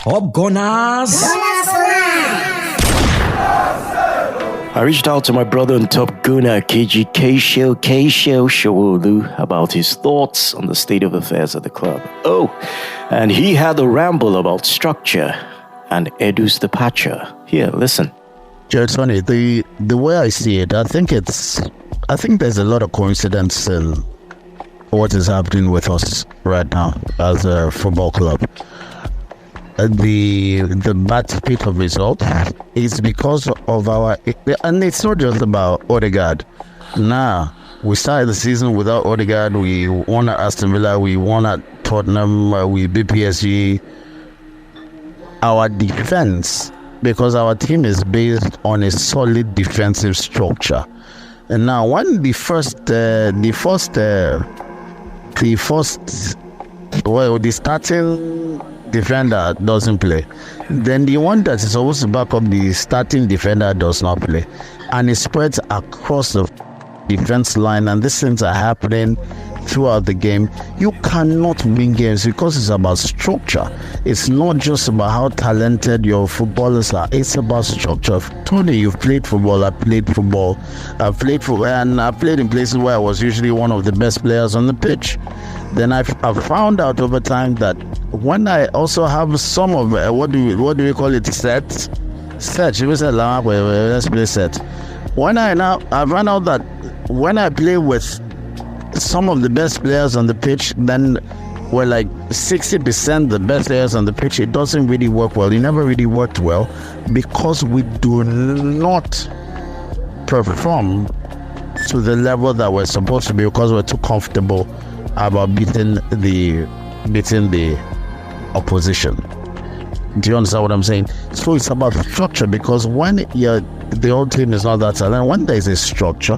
Up Gunners! I reached out to my brother and top gunner, Kshow Showolu, about his thoughts on the state of affairs at the club. Oh, and he had a ramble about structure and Edu's departure. Here, listen. It's funny, the way I see it, I think there's a lot of coincidence in what is happening with us right now as a football club. The bad speed of results is because of and it's not just about Odegaard. Nah, we started the season without Odegaard. We won at Aston Villa, we won at Tottenham, we beat PSG. Our defense, because our team is based on a solid defensive structure. And now when the starting defender doesn't play, then the one that is supposed to back up the starting defender does not play, and it spreads across the defense line, and these things are happening throughout the game. You cannot win games because it's about structure. It's not just about how talented your footballers are, it's about structure. Tony, you've played football. I've played football, and I've played in places where I was usually one of the best players on the pitch. Then I've found out over time that when I also have some of what do we call it, sets. Let's play set. I found out that when I play with some of the best players on the pitch, then we're like 60% the best players on the pitch. It doesn't really work well. It never really worked well because we do not perform to the level that we're supposed to be because we're too comfortable about beating the opposition. Do you understand what I'm saying? So it's about structure, because when the whole team is not that talented, when there is a structure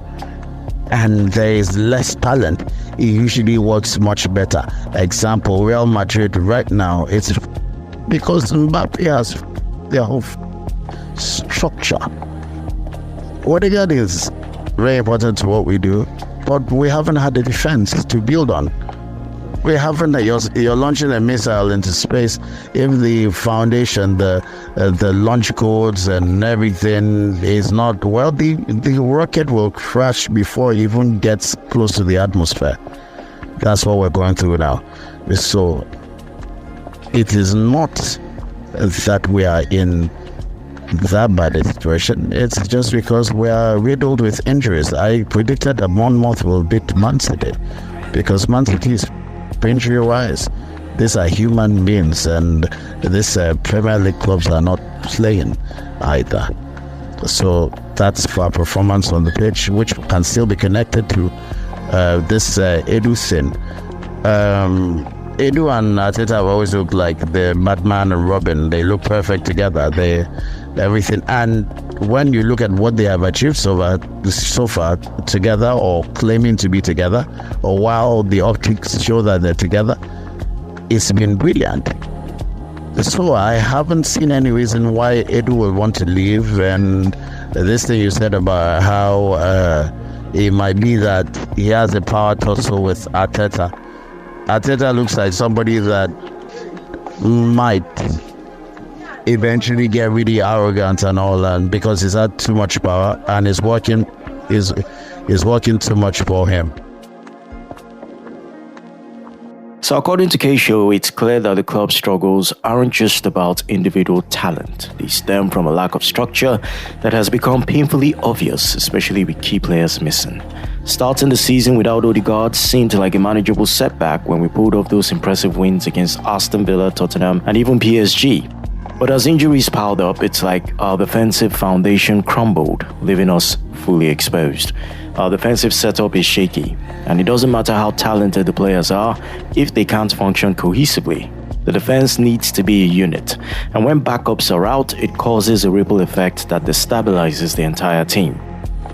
and there is less talent, it usually works much better. Example, Real Madrid right now, it's because Mbappe has their whole structure. Odegaard is very important to what we do, but we haven't had a defense to build on. We haven't. You're launching a missile into space. If the foundation, the launch codes and everything is not well, the rocket will crash before it even gets close to the atmosphere. That's what we're going through now. So it is not that we are in that bad a situation. It's just because we are riddled with injuries. I predicted that Bournemouth will beat Man City because Man City is injury-wise. These are human beings, and these Premier League clubs are not playing either. So that's for our performance on the pitch, which can still be connected to this Edu thing. Edu and Arteta have always looked like the Batman and Robin. They look perfect together. Everything. And when you look at what they have achieved so far together, or claiming to be together, or while the optics show that they're together, it's been brilliant. So I haven't seen any reason why Edu would want to leave. And this thing you said about how it might be that he has a power tussle with Arteta. Arteta looks like somebody that might eventually get really arrogant and all, and because he's had too much power and is working too much for him. So according to Kshow, it's clear that the club's struggles aren't just about individual talent. They stem from a lack of structure that has become painfully obvious, especially with key players missing. Starting the season without Odegaard seemed like a manageable setback when we pulled off those impressive wins against Aston Villa, Tottenham, and even PSG. But as injuries piled up, it's like our defensive foundation crumbled, leaving us fully exposed. Our defensive setup is shaky, and it doesn't matter how talented the players are if they can't function cohesively. The defense needs to be a unit, and when backups are out, it causes a ripple effect that destabilizes the entire team.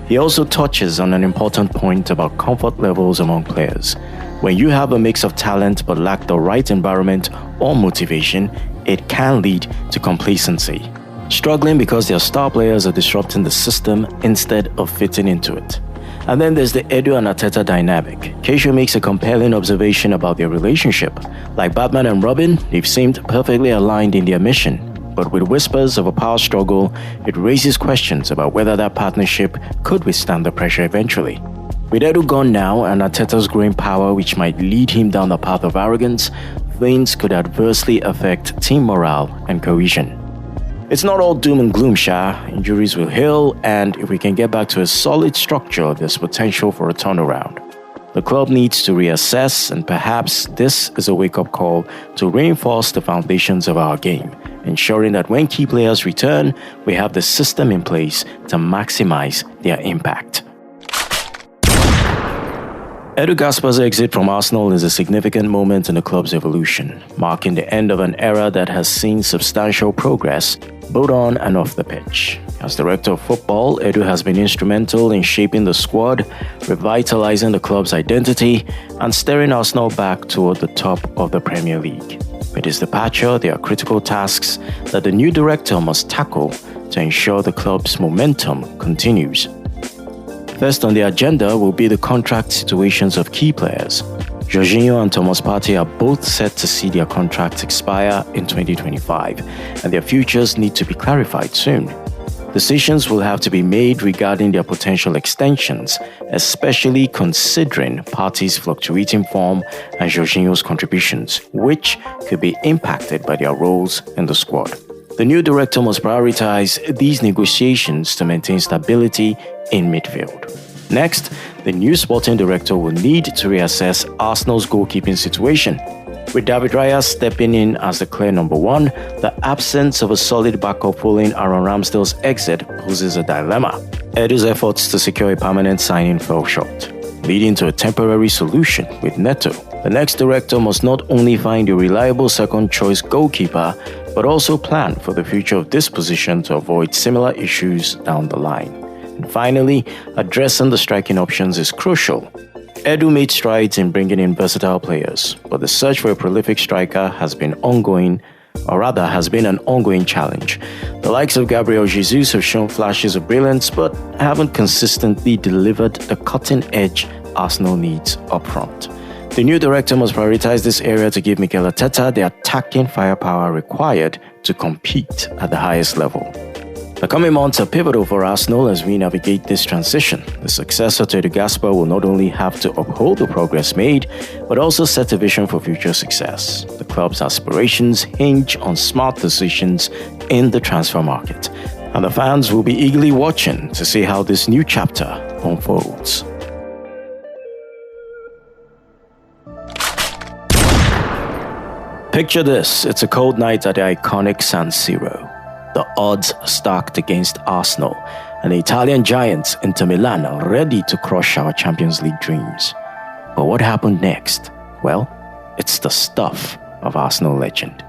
He also touches on an important point about comfort levels among players. When you have a mix of talent but lack the right environment or motivation, it can lead to complacency. Struggling because their star players are disrupting the system instead of fitting into it. And then there's the Edu and Arteta dynamic. Kshow makes a compelling observation about their relationship. Like Batman and Robin, they've seemed perfectly aligned in their mission. But with whispers of a power struggle, it raises questions about whether that partnership could withstand the pressure eventually. With Edu gone now and Arteta's growing power, which might lead him down the path of arrogance, things could adversely affect team morale and cohesion. It's not all doom and gloom, Sha. Injuries will heal, and if we can get back to a solid structure, there's potential for a turnaround. The club needs to reassess, and perhaps this is a wake-up call to reinforce the foundations of our game, ensuring that when key players return, we have the system in place to maximize their impact. Edu Gasper's exit from Arsenal is a significant moment in the club's evolution, marking the end of an era that has seen substantial progress both on and off the pitch. As director of football, Edu has been instrumental in shaping the squad, revitalizing the club's identity, and steering Arsenal back toward the top of the Premier League. With his departure, there are critical tasks that the new director must tackle to ensure the club's momentum continues. First on the agenda will be the contract situations of key players. Jorginho and Thomas Partey are both set to see their contracts expire in 2025, and their futures need to be clarified soon. Decisions will have to be made regarding their potential extensions, especially considering Partey's fluctuating form and Jorginho's contributions, which could be impacted by their roles in the squad. The new director must prioritize these negotiations to maintain stability in midfield. Next, the new sporting director will need to reassess Arsenal's goalkeeping situation. With David Raya stepping in as the clear number one, the absence of a solid backup following Aaron Ramsdale's exit poses a dilemma. Edu's efforts to secure a permanent signing fell short, leading to a temporary solution with Neto. The next director must not only find a reliable second-choice goalkeeper, but also plan for the future of this position to avoid similar issues down the line. And finally, addressing the striking options is crucial. Edu made strides in bringing in versatile players, but the search for a prolific striker has been an ongoing challenge. The likes of Gabriel Jesus have shown flashes of brilliance, but haven't consistently delivered the cutting-edge Arsenal needs up front. The new director must prioritize this area to give Mikel Arteta the attacking firepower required to compete at the highest level. The coming months are pivotal for Arsenal as we navigate this transition. The successor to Edu Gasper will not only have to uphold the progress made, but also set a vision for future success. The club's aspirations hinge on smart decisions in the transfer market, and the fans will be eagerly watching to see how this new chapter unfolds. Picture this, it's a cold night at the iconic San Siro. The odds are stacked against Arsenal, and the Italian giants Inter Milan are ready to crush our Champions League dreams. But what happened next? Well, it's the stuff of Arsenal legend.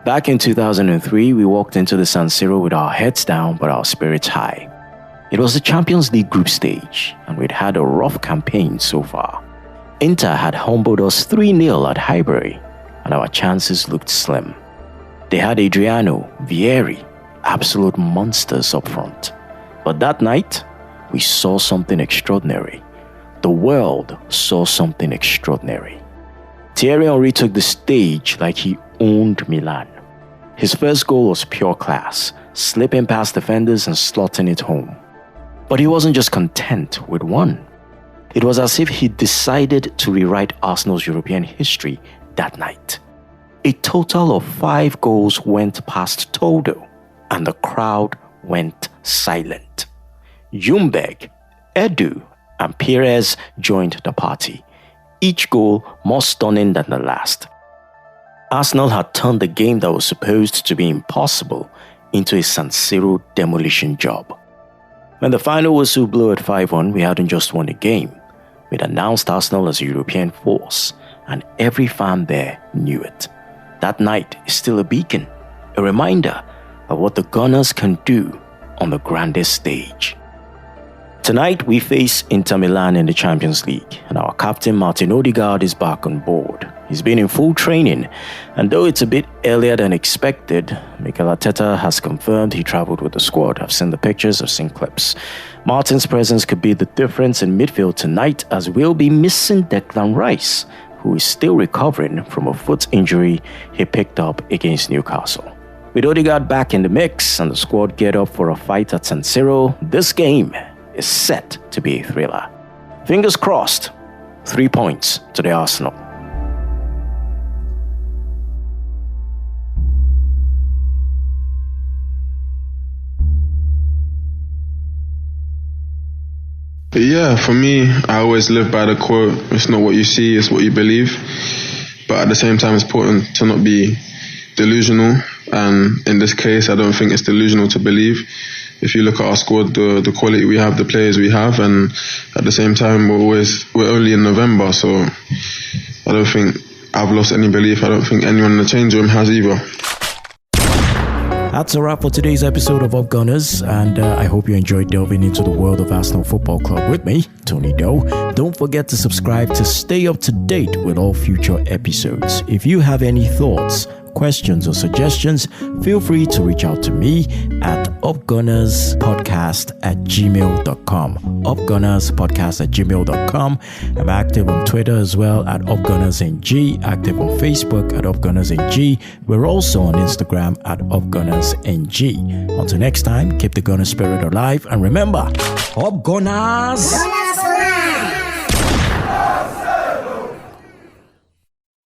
Back in 2003, we walked into the San Siro with our heads down but our spirits high. It was the Champions League group stage, and we'd had a rough campaign so far. Inter had humbled us 3-0 at Highbury, and our chances looked slim. They had Adriano, Vieri, absolute monsters up front. But that night, we saw something extraordinary. The world saw something extraordinary. Thierry Henry took the stage like he owned Milan. His first goal was pure class, slipping past defenders and slotting it home. But he wasn't just content with one. It was as if he decided to rewrite Arsenal's European history that night. A total of 5 goals went past Todo, and the crowd went silent. Ljungberg, Edu, and Perez joined the party, each goal more stunning than the last. Arsenal had turned the game that was supposed to be impossible into a San Siro demolition job. When the final whistle blew at 5-1, we hadn't just won the game. We'd announced Arsenal as a European force, and every fan there knew it. That night is still a beacon, a reminder of what the Gunners can do on the grandest stage. Tonight, we face Inter Milan in the Champions League, and our captain Martin Odegaard is back on board. He's been in full training, and though it's a bit earlier than expected, Mikel Arteta has confirmed he traveled with the squad. I've seen the pictures, I've seen clips. Martin's presence could be the difference in midfield tonight, as we'll be missing Declan Rice, who is still recovering from a foot injury he picked up against Newcastle. With Odegaard back in the mix and the squad geared up for a fight at San Siro, this game is set to be a thriller. Fingers crossed, 3 points to the Arsenal. Yeah, for me, I always live by the quote, it's not what you see, it's what you believe. But at the same time, it's important to not be delusional. And in this case, I don't think it's delusional to believe. If you look at our squad, the quality we have, the players we have, and at the same time, we're only in November, so I don't think I've lost any belief. I don't think anyone in the change room has either. That's a wrap for today's episode of Up Gunners, and I hope you enjoyed delving into the world of Arsenal Football Club with me, Tony Doe. Don't forget to subscribe to stay up to date with all future episodes. If you have any thoughts, questions, or suggestions, feel free to reach out to me at upgunnerspodcast@gmail.com. upgunnerspodcast@gmail.com. I'm active on Twitter as well at upgunnersng, active on Facebook at upgunnersng. We're also on Instagram at upgunnersng. Until next time, keep the gunner spirit alive, and remember, Up Gunners!